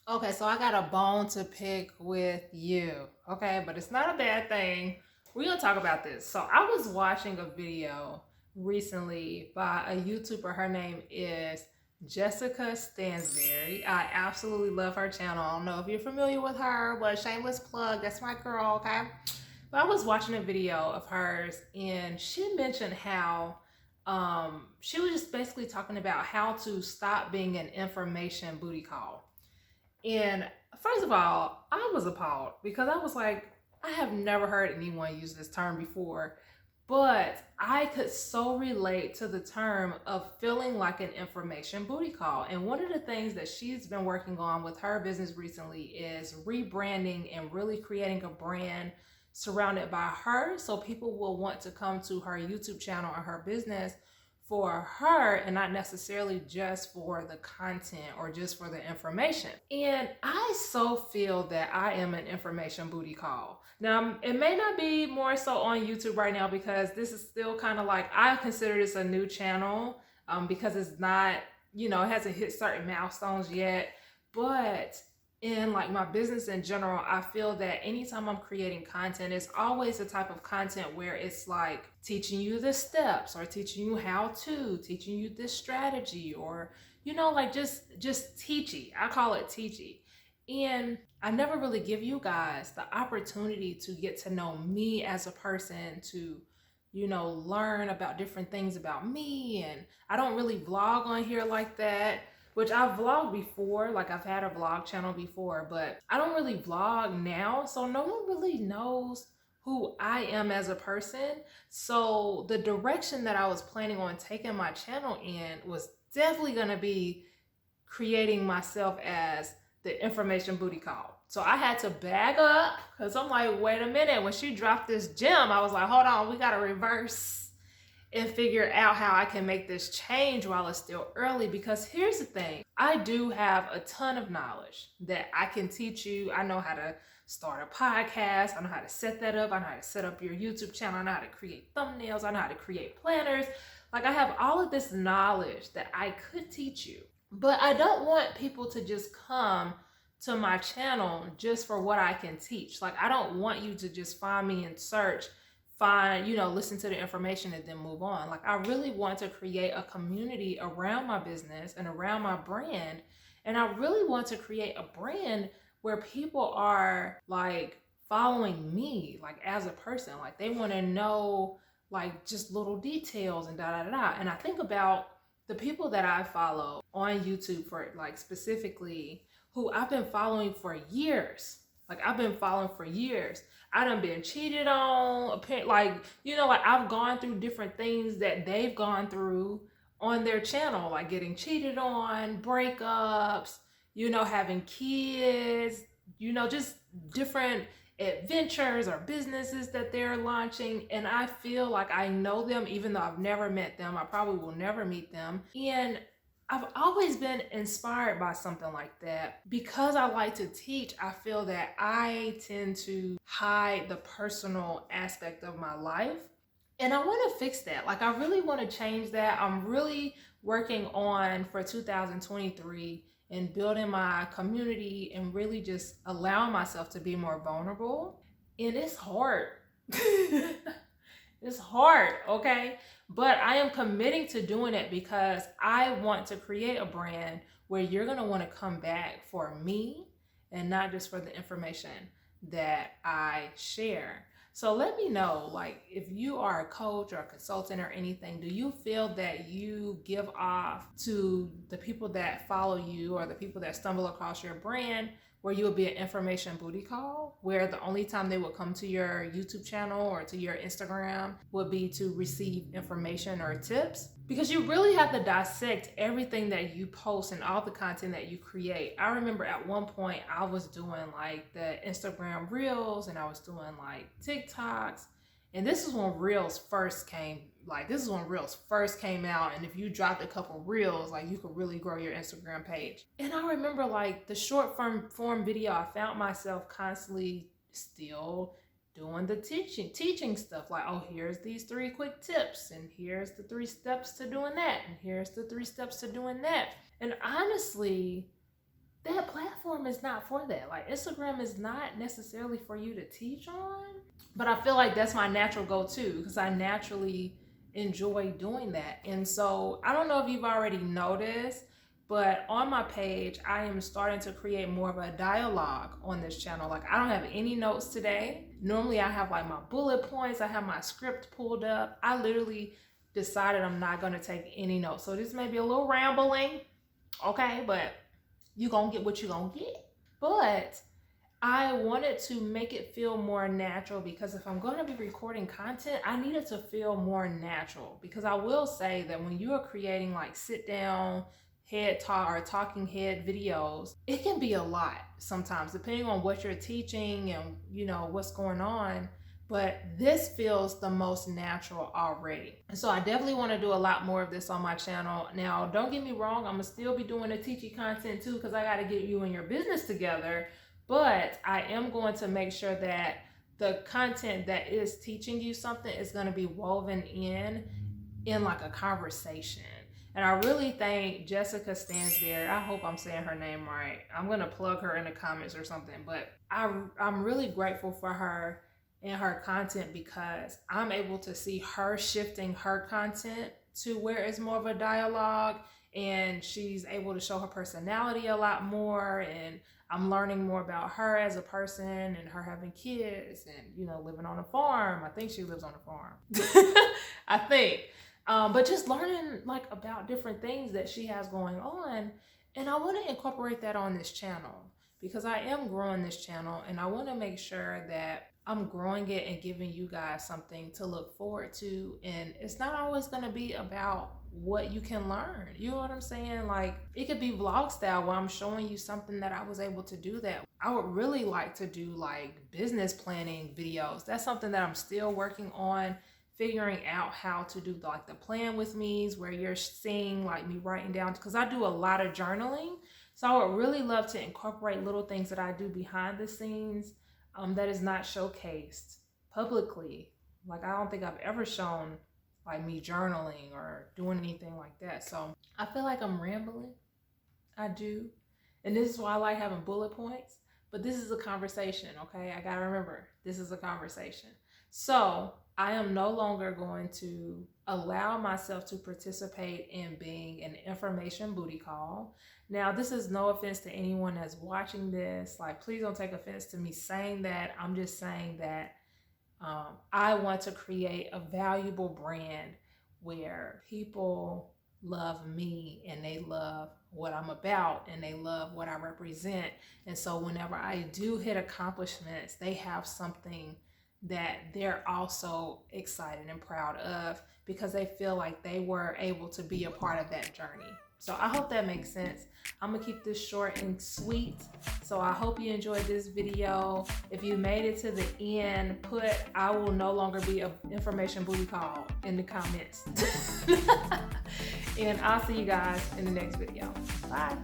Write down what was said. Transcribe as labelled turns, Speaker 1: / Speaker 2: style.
Speaker 1: Okay, so I got a bone to pick with you. Okay, but it's not a bad thing. We're gonna talk about this. So I was watching a video recently by a YouTuber. Her name is Jessica Stansberry. I absolutely love her channel. I don't know if you're familiar with her, but shameless plug, that's my girl, okay? But I was watching a video of hers and she mentioned how she was just basically talking about how to stop being an information booty call. And first of all, I was appalled because I was like, I have never heard anyone use this term before, but I could so relate to the term of feeling like an information booty call. And one of the things that she's been working on with her business recently is rebranding and really creating a brand surrounded by her so people will want to come to her YouTube channel or her business for her and not necessarily just for the content or just for the information. And I so feel that I am an information booty call. Now, it may not be more so on YouTube right now because this is still kind of like, I consider this a new channel because it's not, it hasn't hit certain milestones yet. But in like my business in general, I feel that anytime I'm creating content, it's always the type of content where it's like teaching you the steps or teaching you how to, teaching you this strategy or, like just teachy. I call it teachy. And I never really give you guys the opportunity to get to know me as a person, to learn about different things about me. And I don't really vlog on here like that, which I've vlogged before, like I've had a vlog channel before, but I don't really vlog now, so no one really knows who I am as a person. So the direction that I was planning on taking my channel in was definitely gonna be creating myself as the information booty call. So I had to bag up because I'm like, wait a minute, when she dropped this gem, I was like, hold on, we gotta reverse and figure out how I can make this change while it's still early. Because here's the thing, I do have a ton of knowledge that I can teach you. I know how to start a podcast, I know how to set that up, I know how to set up your YouTube channel, I know how to create thumbnails, I know how to create planners. Like I have all of this knowledge that I could teach you, but I don't want people to just come to my channel just for what I can teach. Like I don't want you to just find me and search, listen to the information and then move on. Like I really want to create a community around my business and around my brand. And I really want to create a brand where people are like following me, like as a person, like they want to know like just little details and da da da. And I think about the people that I follow on YouTube for like specifically who I've been following for years. Like I've been following for years. I done been cheated on, like, like I've gone through different things that they've gone through on their channel, like getting cheated on, breakups, having kids, just different adventures or businesses that they're launching. And I feel like I know them, even though I've never met them. I probably will never meet them. And I've always been inspired by something like that. Because I like to teach, I feel that I tend to hide the personal aspect of my life. And I want to fix that. Like, I really want to change that. I'm really working on for 2023 and building my community and really just allowing myself to be more vulnerable. And it's hard. It's hard, okay? But I am committing to doing it because I want to create a brand where you're gonna wanna come back for me and not just for the information that I share. So let me know, like, if you are a coach or a consultant or anything, do you feel that you give off to the people that follow you or the people that stumble across your brand where you would be an information booty call, where the only time they would come to your YouTube channel or to your Instagram would be to receive information or tips? Because you really have to dissect everything that you post and all the content that you create. I remember at one point I was doing like the Instagram Reels and I was doing like TikToks. And this is when Reels first came, out. And if you dropped a couple Reels, like you could really grow your Instagram page. And I remember like the short form video, I found myself constantly still doing the teaching stuff. Like, oh, here's these 3 quick tips, and here's the 3 steps to doing that, and here's the 3 steps to doing that. And honestly, that platform platform is not for that. Like Instagram is not necessarily for you to teach on, but I feel like that's my natural go-to because I naturally enjoy doing that. And so I don't know if you've already noticed, but on my page, I am starting to create more of a dialogue on this channel. Like I don't have any notes today. Normally I have like my bullet points, I have my script pulled up. I literally decided I'm not gonna take any notes. So this may be a little rambling, okay, but you gonna get what you gonna get. But I wanted to make it feel more natural because if I'm going to be recording content, I need it to feel more natural. Because I will say that when you are creating like sit down head talk or talking head videos, it can be a lot sometimes depending on what you're teaching and you know what's going on. But this feels the most natural already. And so I definitely want to do a lot more of this on my channel. Now, don't get me wrong, I'm gonna still be doing the teachy content too because I got to get you and your business together. But I am going to make sure that the content that is teaching you something is going to be woven in like a conversation. And I really think Jessica stands there. I hope I'm saying her name right. I'm going to plug her in the comments or something. But I'm really grateful for her and her content because I'm able to see her shifting her content to where it's more of a dialogue and she's able to show her personality a lot more, and I'm learning more about her as a person and her having kids and, you know, living on a farm. I think she lives on a farm. I think. But just learning like about different things that she has going on. And I want to incorporate that on this channel because I am growing this channel and I want to make sure that I'm growing it and giving you guys something to look forward to. And it's not always going to be about what you can learn. You know what I'm saying? Like it could be vlog style where I'm showing you something that I was able to do that. I would really like to do like business planning videos. That's something that I'm still working on, figuring out how to do like the plan with me's where you're seeing like me writing down, because I do a lot of journaling. So I would really love to incorporate little things that I do behind the scenes that is not showcased publicly. Like I don't think I've ever shown like me journaling or doing anything like that. So I feel like I'm rambling. I do. And this is why I like having bullet points. But this is a conversation, okay? I gotta remember, this is a conversation. So I am no longer going to allow myself to participate in being an information booty call. Now, this is no offense to anyone that's watching this. Like, please don't take offense to me saying that. I'm just saying that I want to create a valuable brand where people love me and they love what I'm about and they love what I represent. And so whenever I do hit accomplishments, they have something that they're also excited and proud of because they feel like they were able to be a part of that journey. So I hope that makes sense. I'm gonna keep this short and sweet. So I hope you enjoyed this video. If you made it to the end, put "I will no longer be an information booty call" in the comments. And I'll see you guys in the next video. Bye.